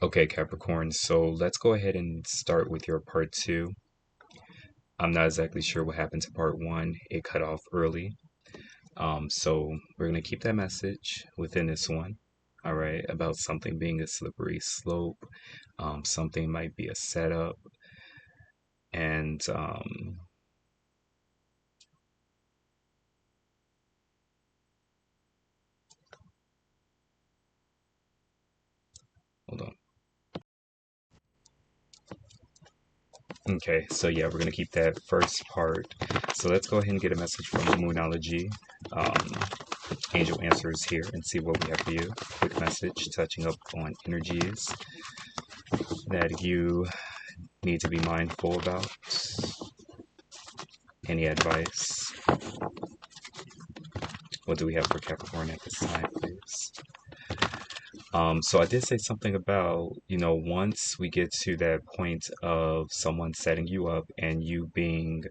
Okay, Capricorn, so let's go ahead and start with your part two. I'm not exactly sure what happened to part one. It cut off early. So we're going to keep that message within this one, all right, about something being a slippery slope. Something might be a setup. And hold on. Okay, so yeah, we're going to keep that first part. So let's go ahead and get a message from the Moonology. Angel answers here and see what we have for you. Quick message touching up on energies that you need to be mindful about. Any advice? What do we have for Capricorn at this time, please? So I did say something about, once we get to that point of someone setting you up and you being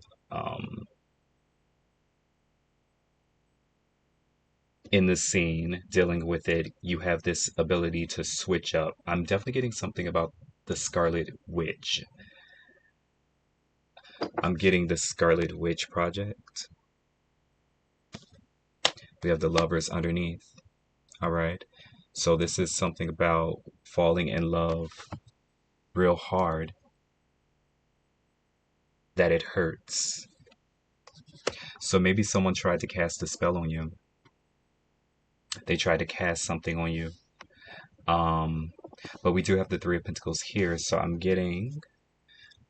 in the scene, dealing with it, you have this ability to switch up. I'm definitely getting something about the Scarlet Witch. I'm getting the Scarlet Witch project. We have the lovers underneath. All right. So this is something about falling in love real hard that it hurts. So maybe someone tried to cast a spell on you. They tried to cast something on you. But we do have the Three of Pentacles here, so I'm getting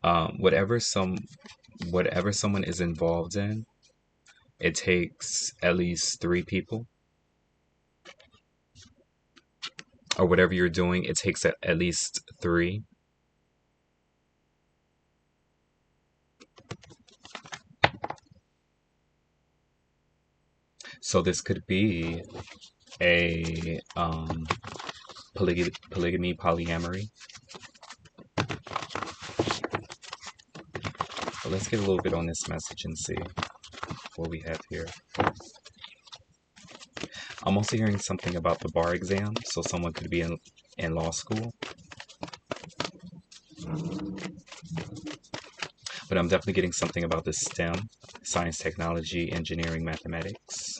whatever someone is involved in, it takes at least 3 people. Or whatever you're doing, it takes at least 3. So this could be a polygamy, polyamory. But let's get a little bit on this message and see what we have here. I'm also hearing something about the bar exam, so someone could be in law school. But I'm definitely getting something about the STEM, science, technology, engineering, mathematics.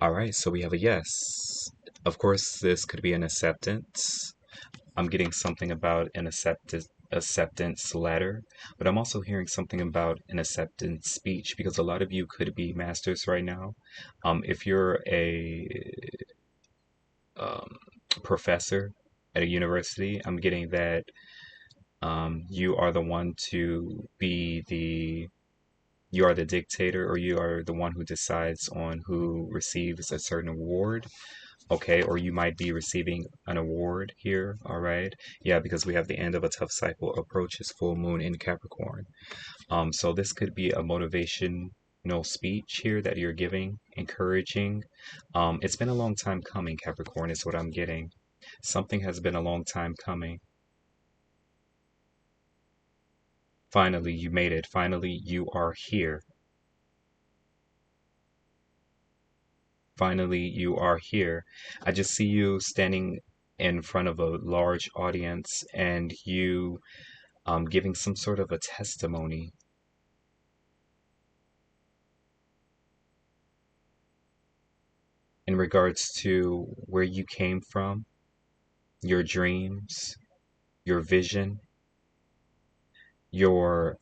All right, so we have a yes. Of course, this could be an acceptance. I'm getting something about an acceptance letter, but I'm also hearing something about an acceptance speech, because a lot of you could be masters right now. If you're a professor at a university, I'm getting that you are the one to be you are the dictator, or you are the one who decides on who receives a certain award. Okay, or you might be receiving an award here. All right, yeah, because we have the end of a tough cycle approaches full moon in Capricorn. So this could be a motivational speech here that you're giving, encouraging. It's been a long time coming, Capricorn, is what I'm getting. Something has been a long time coming. Finally, you made it. Finally, you are here. Finally, you are here. I just see you standing in front of a large audience, and you giving some sort of a testimony in regards to where you came from, your dreams, your vision, your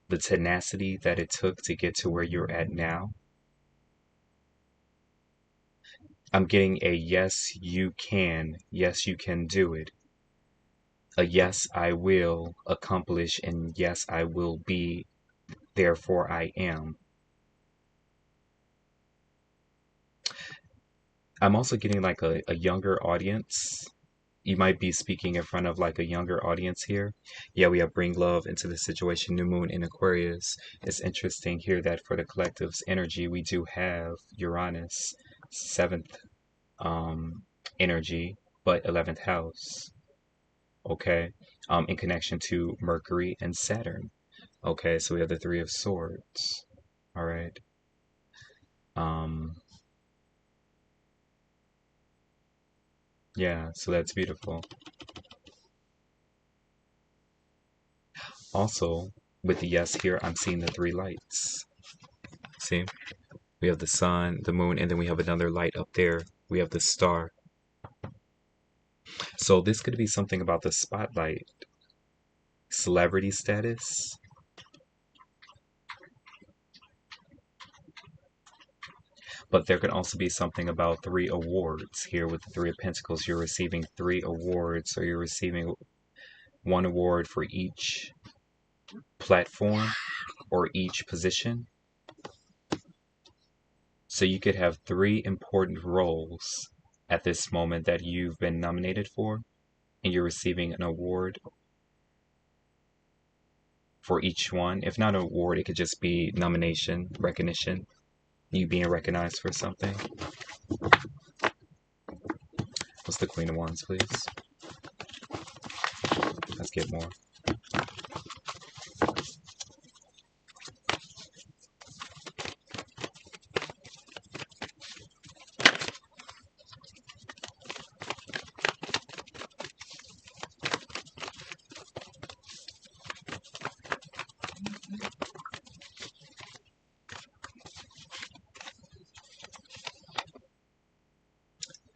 the tenacity that it took to get to where you're at now. I'm getting a yes, you can. Yes, you can do it. A yes, I will accomplish, and yes, I will be, therefore I am. I'm also getting like a younger audience. You might be speaking in front of like a younger audience here. Yeah, we have bring love into the situation, new moon in Aquarius. It's interesting here that for the collective's energy, we do have Uranus, 7th energy, but 11th house. Okay, in connection to Mercury and Saturn. Okay, so we have the Three of Swords. All right. Um, Yeah, so that's beautiful. Also, with the yes here, I'm seeing the three lights. See? We have the sun, the moon, and then we have another light up there. We have the star. So this could be something about the spotlight, celebrity status, but there could also be something about three awards here with the Three of Pentacles. You're receiving three awards, or you're receiving one award for each platform or each position. So you could have three important roles at this moment that you've been nominated for, and you're receiving an award for each one. If not an award, it could just be nomination, recognition, you being recognized for something. What's the Queen of Wands, please? Let's get more.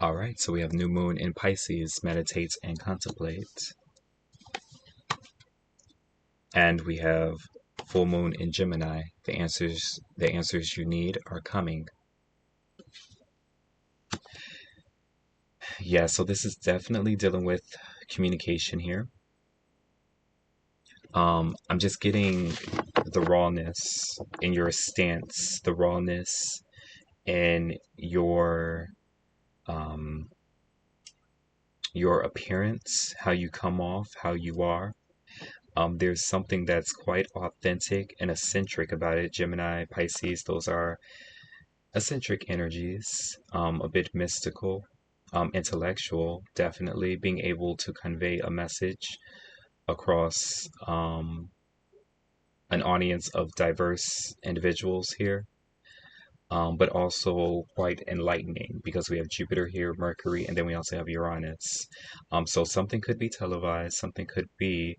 All right, so we have new moon in Pisces, meditates and contemplate. And we have full moon in Gemini. The answers you need are coming. Yeah, so this is definitely dealing with communication here. I'm just getting the rawness in your stance, the rawness in your appearance, how you come off, how you are. There's something that's quite authentic and eccentric about it. Gemini, Pisces, those are eccentric energies, a bit mystical, intellectual, definitely being able to convey a message across an audience of diverse individuals here, but also quite enlightening because we have Jupiter here, Mercury, and then we also have Uranus. So something could be televised, something could be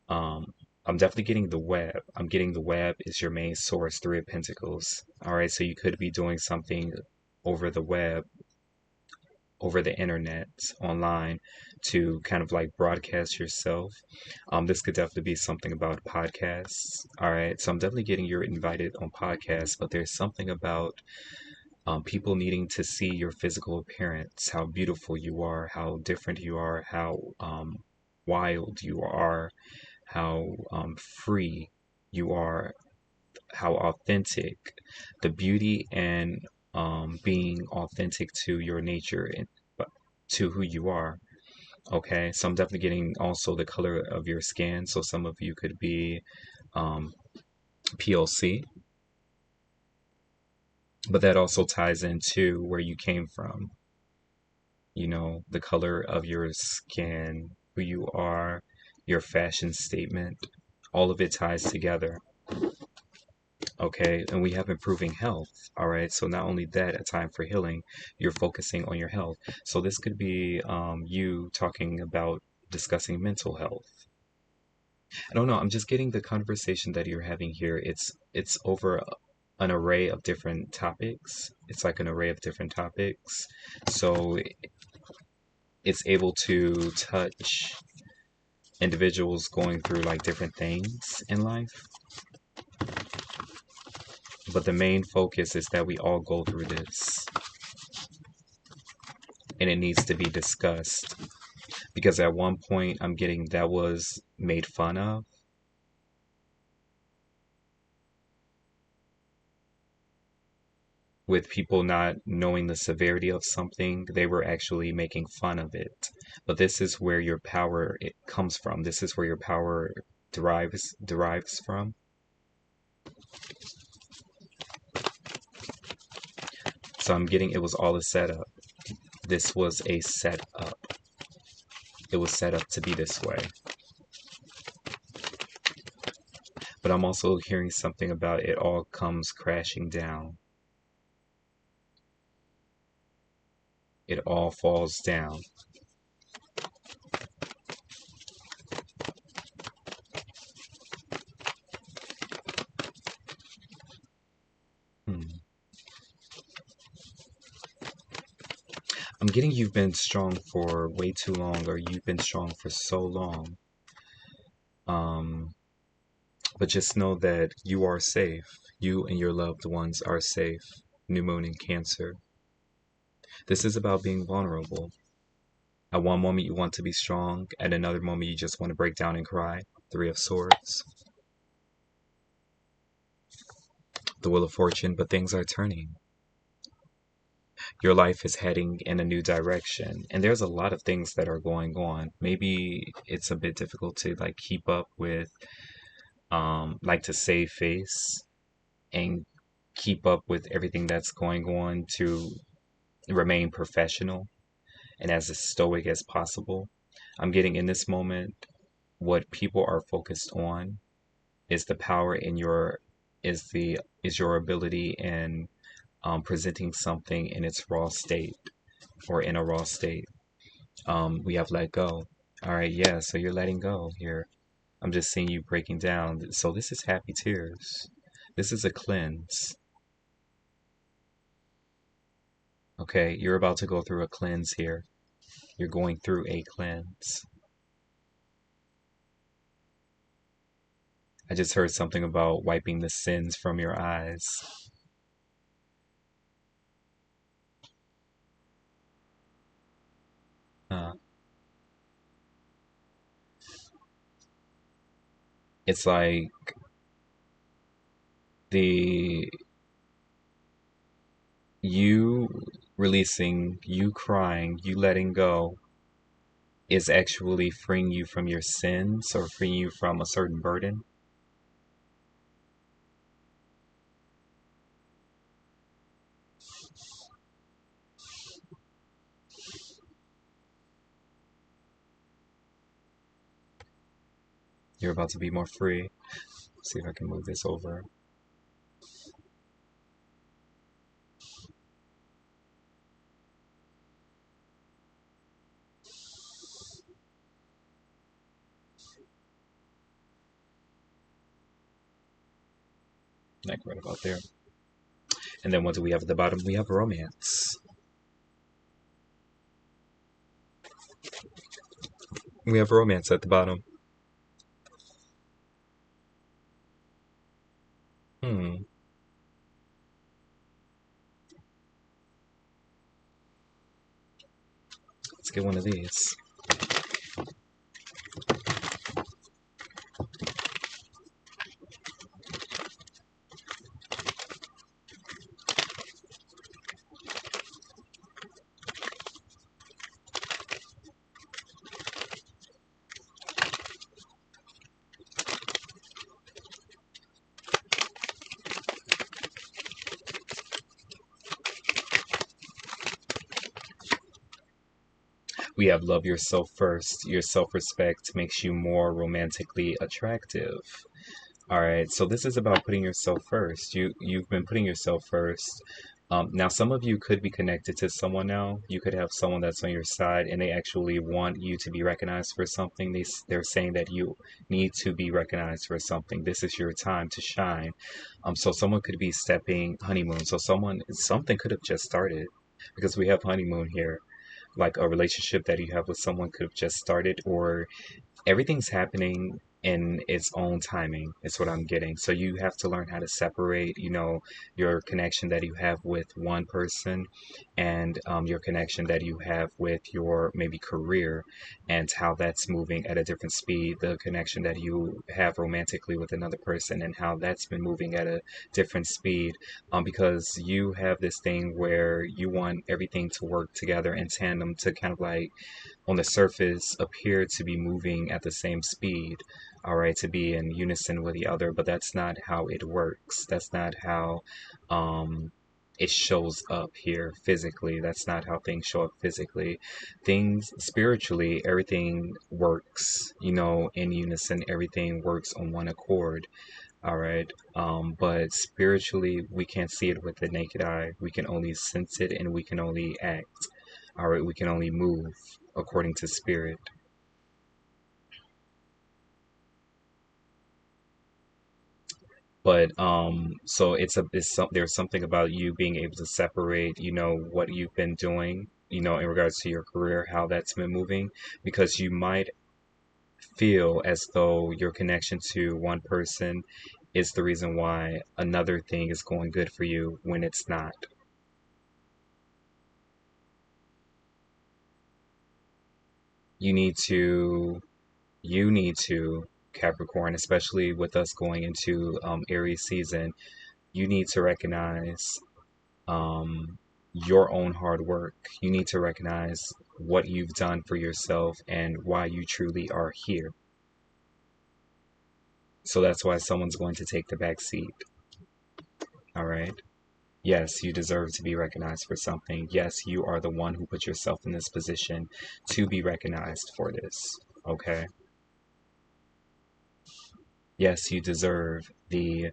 um, I'm definitely getting the web. I'm getting the web is your main source, Three of Pentacles. All right, so you could be doing something over the web, over the internet, online, to kind of like broadcast yourself. This could definitely be something about podcasts. All right, so I'm definitely getting you're invited on podcasts, but there's something about people needing to see your physical appearance, how beautiful you are, how different you are, how wild you are, how free you are, how authentic, the beauty and being authentic to your nature and to who you are. Okay, so I'm definitely getting also the color of your skin. So some of you could be um, PLC, but that also ties into where you came from. You know, the color of your skin, who you are, your fashion statement, all of it ties together. Okay, and we have improving health. All right, so not only that, a time for healing, you're focusing on your health. So this could be you talking about discussing mental health. I don't know, I'm just getting the conversation that you're having here. It's over an array of different topics. It's like an array of different topics. So it's able to touch individuals going through like different things in life. But the main focus is that we all go through this. And it needs to be discussed. Because at one point, I'm getting that was made fun of. With people not knowing the severity of something, they were actually making fun of it. But this is where your power it comes from. This is where your power derives from. So I'm getting it was all a setup. This was a setup. It was set up to be this way. But I'm also hearing something about it all comes crashing down. It all falls down. Hmm. I'm getting you've been strong for way too long, or you've been strong for so long. Um, but just know that you are safe. You and your loved ones are safe. New Moon in Cancer. This is about being vulnerable. At one moment you want to be strong, at another moment you just want to break down and cry. Three of Swords. The Wheel of Fortune, but things are turning. Your life is heading in a new direction, and there's a lot of things that are going on. Maybe it's a bit difficult to like keep up with, like to save face and keep up with everything that's going on to remain professional and as stoic as possible. I'm getting in this moment what people are focused on is the power in your is your ability in presenting something in its raw state or in a raw state. We have let go. All right, yeah, so you're letting go here. I'm just seeing you breaking down. So this is happy tears. This is a cleanse. Okay, you're about to go through a cleanse here. You're going through a cleanse. I just heard something about wiping the sins from your eyes. Uh, it's like the you releasing, you crying, you letting go is actually freeing you from your sins or freeing you from a certain burden. You're about to be more free. See if I can move this over. Like right about there. And then what do we have at the bottom? We have romance. We have romance at the bottom. Hmm. Let's get one of these. We have love yourself first. Your self-respect makes you more romantically attractive. All right, so this is about putting yourself first. You've been putting yourself first. Now, some of you could be connected to someone now. You could have someone that's on your side, and they actually want you to be recognized for something. They're saying that you need to be recognized for something. This is your time to shine. So someone could be stepping honeymoon. So something could have just started because we have honeymoon here. Like a relationship that you have with someone could have just started, or everything's happening in its own timing is what I'm getting. So you have to learn how to separate, your connection that you have with one person and your connection that you have with your maybe career and how that's moving at a different speed, the connection that you have romantically with another person and how that's been moving at a different speed, because you have this thing where you want everything to work together in tandem to kind of like on the surface appear to be moving at the same speed, all right, to be in unison with the other, but that's not how it works. That's not how um, it shows up here physically. That's not how things show up physically. Things spiritually, everything works, in unison. Everything works on one accord. All right. But spiritually, we can't see it with the naked eye. We can only sense it and we can only act. All right, we can only move according to spirit. But so there's something about you being able to separate, what you've been doing, in regards to your career, how that's been moving, because you might feel as though your connection to one person is the reason why another thing is going good for you when it's not. You need to, you need to, Capricorn, especially with us going into Aries season, you need to recognize your own hard work. You need to recognize what you've done for yourself and why you truly are here. So that's why someone's going to take the back seat. All right. Yes, you deserve to be recognized for something. Yes, you are the one who put yourself in this position to be recognized for this. Okay. Yes, you deserve the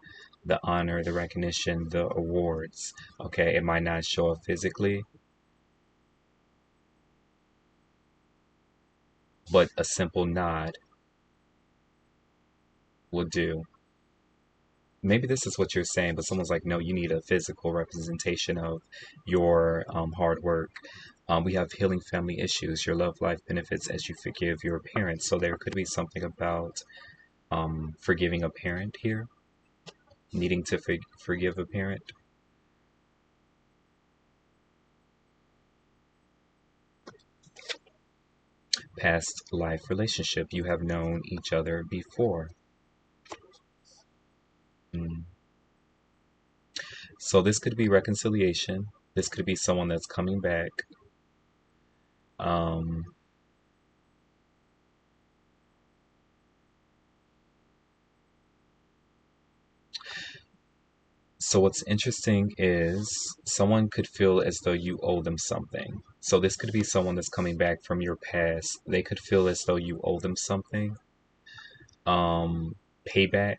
honor, the recognition, the awards. Okay, it might not show up physically, but a simple nod will do. Maybe this is what you're saying, but someone's like, no, you need a physical representation of your hard work. We have healing family issues. Your love life benefits as you forgive your parents. So there could be something about forgiving a parent here, needing to forgive a parent. Past life relationship. You have known each other before. Mm. So this could be reconciliation. This could be someone that's coming back. Um, So what's interesting is someone could feel as though you owe them something. So this could be someone that's coming back from your past. They could feel as though you owe them something. Payback.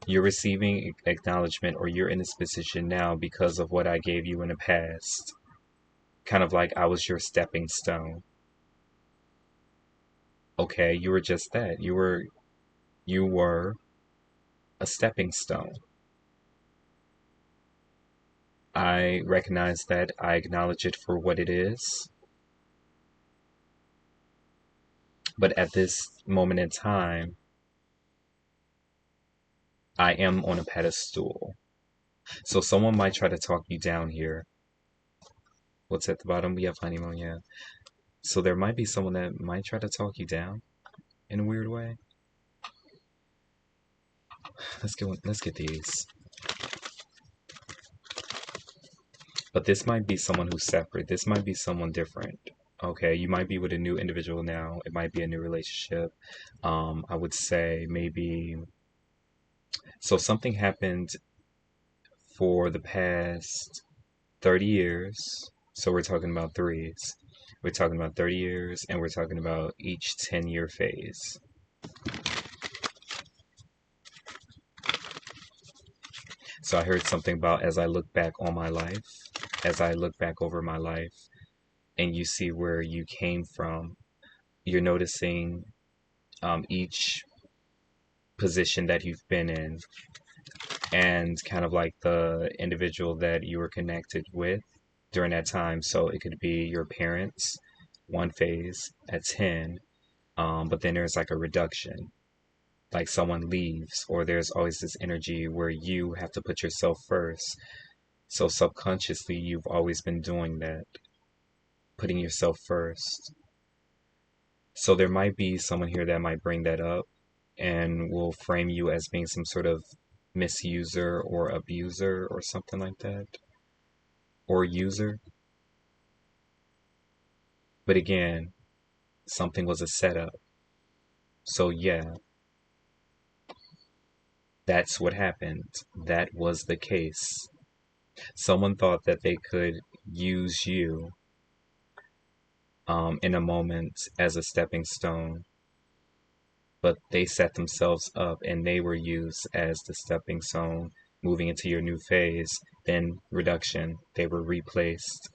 You're receiving acknowledgement, or you're in this position now because of what I gave you in the past. Kind of like I was your stepping stone. Okay, you were just that. You were a stepping stone. I recognize that. I acknowledge it for what it is. But at this moment in time, I am on a pedestal. So someone might try to talk you down here. What's at the bottom? We have honeymoon, yeah. So there might be someone that might try to talk you down in a weird way. Let's get these. But this might be someone who's separate. This might be someone different. Okay, you might be with a new individual now. It might be a new relationship. I would say maybe so something happened for the past 30 years. So we're talking about threes. We're talking about 30 years, and we're talking about each 10-year phase. So I heard something about as I look back on my life, as I look back over my life, and you see where you came from, you're noticing each position that you've been in, and kind of like the individual that you were connected with during that time. So it could be your parents, one phase at 10, but then there's like a reduction, like someone leaves, or there's always this energy where you have to put yourself first. So subconsciously, you've always been doing that, putting yourself first. So there might be someone here that might bring that up and will frame you as being some sort of misuser or abuser or something like that, or user. But again, something was a setup. So yeah, that's what happened. That was the case. Someone thought that they could use you in a moment as a stepping stone, but they set themselves up and they were used as the stepping stone moving into your new phase. Then reduction, they were replaced.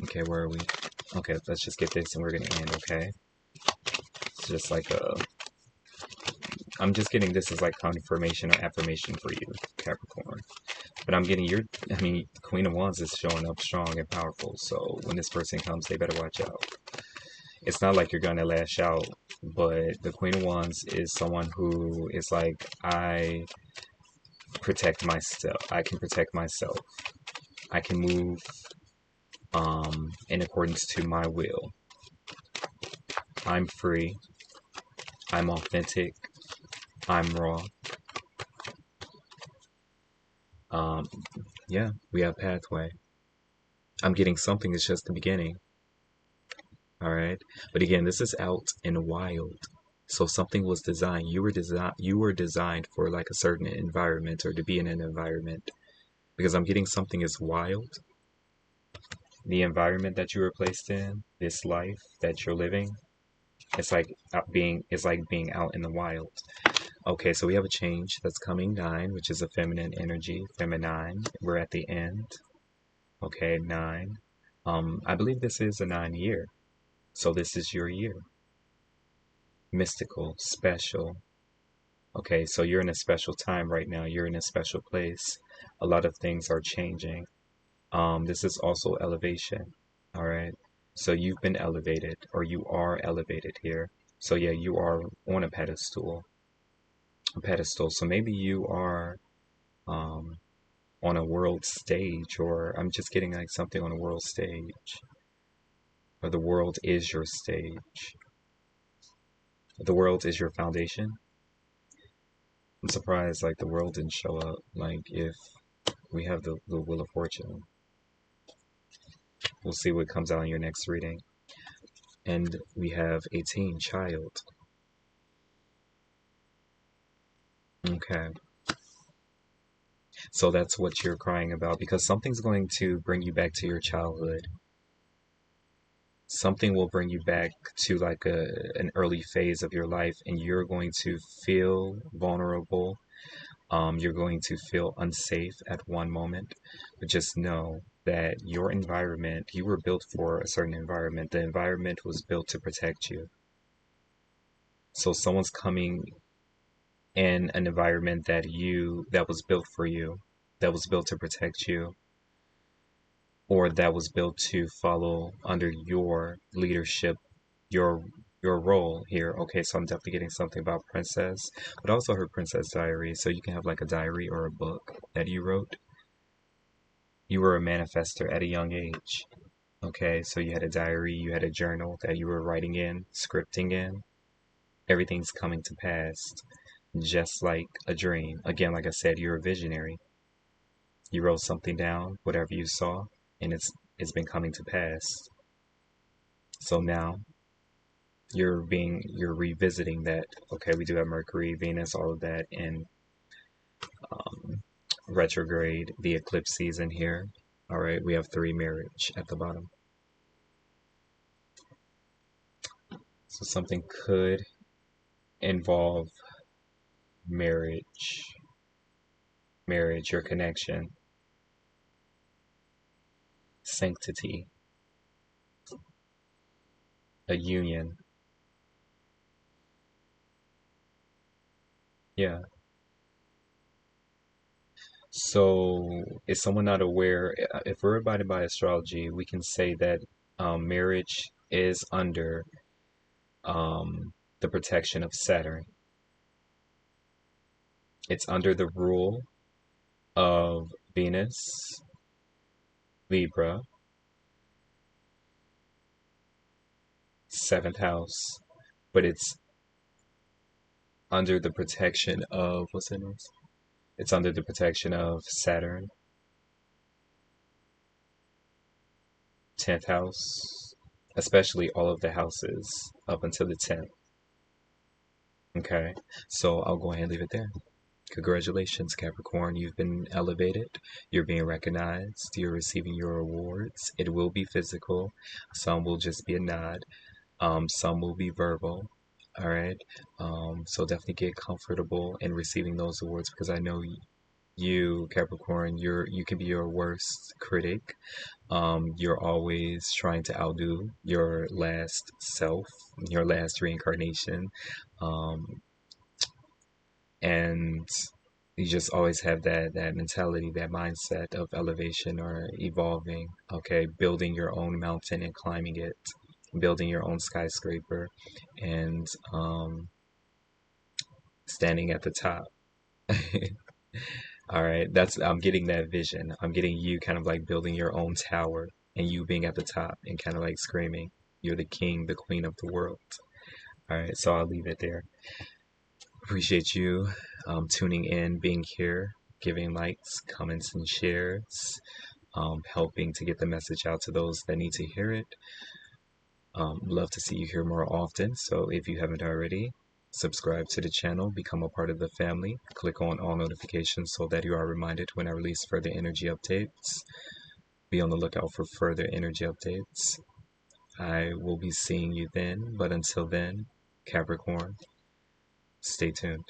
Okay, where are we? Okay, let's just get this and we're gonna end, okay? It's just like I'm just getting this as like confirmation or affirmation for you, Capricorn. But I'm getting Queen of Wands is showing up strong and powerful. So when this person comes, they better watch out. It's not like you're gonna lash out, but the Queen of Wands is someone who is like, I protect myself. I can protect myself. I can move in accordance to my will. I'm free. I'm authentic. I'm raw. Yeah, we have pathway. I'm getting something is just the beginning. All right. But again, this is out and wild. So something was designed. You were designed for like a certain environment or to be in an environment. Because I'm getting something is wild. The environment that you were placed in, this life that you're living, it's like being out in the wild. Okay, so we have a change that's coming 9, which is a feminine energy, feminine. We're at the end. Okay, 9. I believe this is a 9 year. So this is your year. Mystical, special. Okay, so you're in a special time right now. You're in a special place. A lot of things are changing. This is also elevation. All right. So you've been elevated, or you are elevated here. So yeah, you are on a pedestal. A pedestal. So maybe you are on a world stage, or I'm just getting like something on a world stage. Or the world is your stage. The world is your foundation. I'm surprised like the world didn't show up. Like if we have the Wheel of Fortune. We'll see what comes out in your next reading. And we have 18, child. Okay. So that's what you're crying about because something's going to bring you back to your childhood. Something will bring you back to like an early phase of your life and you're going to feel vulnerable. You're going to feel unsafe at one moment, but just know that your environment, you were built for a certain environment. The environment was built to protect you. So someone's coming in an environment that was built for you, that was built to protect you, or that was built to follow under your leadership, your your role here. Okay, so I'm definitely getting something about princess, but also her princess diary. So you can have like a diary or a book that you wrote. You were a manifester at a young age. Okay, so you had a diary, you had a journal that you were writing in, scripting in. Everything's coming to pass, just like a dream. Again, like I said, you're a visionary. You wrote something down, whatever you saw, and it's been coming to pass. So now you're revisiting that. Okay, we do have Mercury, Venus, all of that in um, retrograde, the eclipse season here. All right, we have 3 marriage at the bottom. So something could involve marriage, your connection, sanctity, a union. Yeah. So is someone not aware? If we're abiding by astrology, we can say that marriage is under the protection of Saturn. It's under the rule of Venus, Libra, 7th house, but it's under the protection of what's it? It's under the protection of Saturn, 10th house, especially all of the houses up until the 10th. Okay, so I'll go ahead and leave it there. Congratulations, Capricorn. You've been elevated. You're being recognized. You're receiving your awards. It will be physical. Some will just be a nod. Some will be verbal. All right. So definitely get comfortable in receiving those awards because I know You, Capricorn, you can be your worst critic. You're always trying to outdo your last self, your last reincarnation. Um, and you just always have that mentality, that mindset of elevation or evolving, okay, building your own mountain and climbing it, building your own skyscraper, and standing at the top. All right, I'm getting that vision. I'm getting you kind of like building your own tower and you being at the top and kind of like screaming, "You're the king, the queen of the world." All right, so I'll leave it there. Appreciate you tuning in, being here, giving likes, comments, and shares, helping to get the message out to those that need to hear it. Love to see you here more often. So if you haven't already, subscribe to the channel, become a part of the family, click on all notifications so that you are reminded when I release further energy updates. Be on the lookout for further energy updates. I will be seeing you then, but until then, Capricorn, stay tuned.